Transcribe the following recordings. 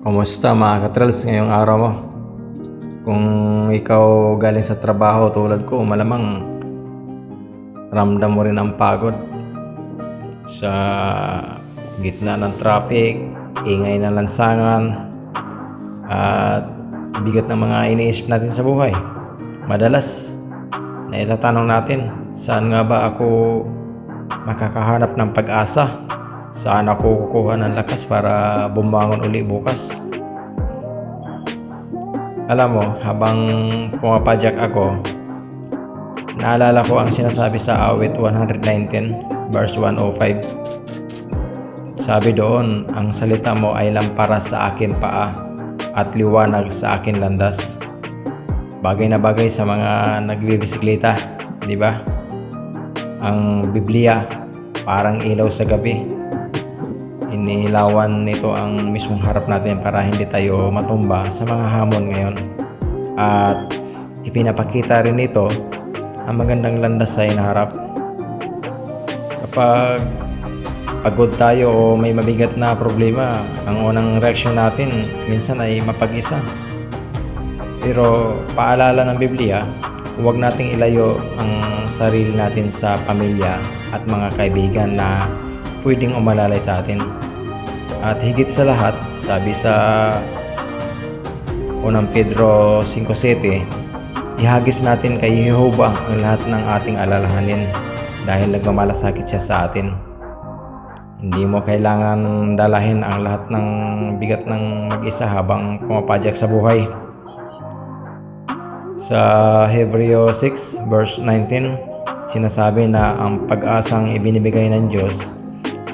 Kumusta mga katrals ngayong araw mo? Kung ikaw galing sa trabaho tulad ko, malamang ramdam mo rin ang pagod sa gitna ng traffic, ingay ng lansangan, at bigat ng mga iniisip natin sa buhay. Madalas na itatanong natin, saan nga ba ako makakahanap ng pag-asa? Saan ako kukuha ng lakas para bumangon uli bukas? Alam mo, habang pumapadyak ako, naalala ko ang sinasabi sa awit 119 verse 105. Sabi doon, ang salita mo ay lampara sa akin paa at liwanag sa akin landas. Bagay na bagay sa mga nagbibisikleta, di ba? Ang Biblia parang ilaw sa gabi. Inilawan nito ang mismong harap natin para hindi tayo matumba sa mga hamon ngayon. At ipinapakita rin nito ang magandang landas sa hinaharap. Kapag pagod tayo o may mabigat na problema, ang unang reaksyon natin minsan ay mapag-isa. Pero paalala ng Biblia, huwag nating ilayo ang sarili natin sa pamilya at mga kaibigan na pwedeng umalalay sa atin. At higit sa lahat, sabi sa 1 Pedro 5:7, ihagis natin kay Jehovah ang lahat ng ating alalahanin dahil nagmamalasakit siya sa atin. Hindi mo kailangan dalahin ang lahat ng bigat ng mag-isa habang pumapadyak sa buhay. Sa Hebreo 6 verse 19, sinasabi na ang pag-asang ibinibigay ng Diyos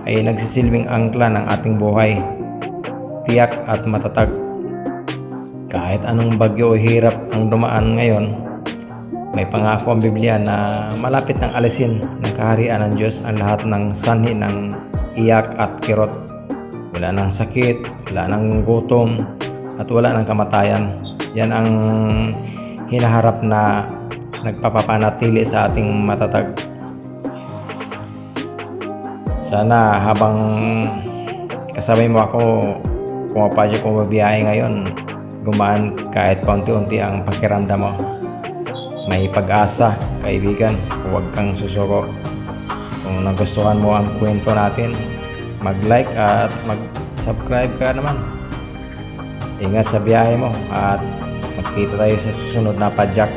ay nagsisilbing angkla ng ating buhay, tiyak at matatag. Kahit anong bagyo o hirap ang dumaan ngayon, may pangako ang Biblia na malapit nang alisin ng kaharian ng Diyos ang lahat ng sanhi ng iyak at kirot. Wala nang sakit, wala nang gutom, at wala nang kamatayan. Yan ang hinaharap na nagpapapanatili sa ating matatag. Sana habang kasabay mo ako pumapadyak o mabiyahe ngayon, gumaan kahit paunti-unti ang pakiramdam mo. May pag-asa, kaibigan, huwag kang susuko. Kung nagustuhan mo ang kwento natin, mag-like at mag-subscribe ka naman. Ingat sa biyahe mo at magkita tayo sa susunod na padyak.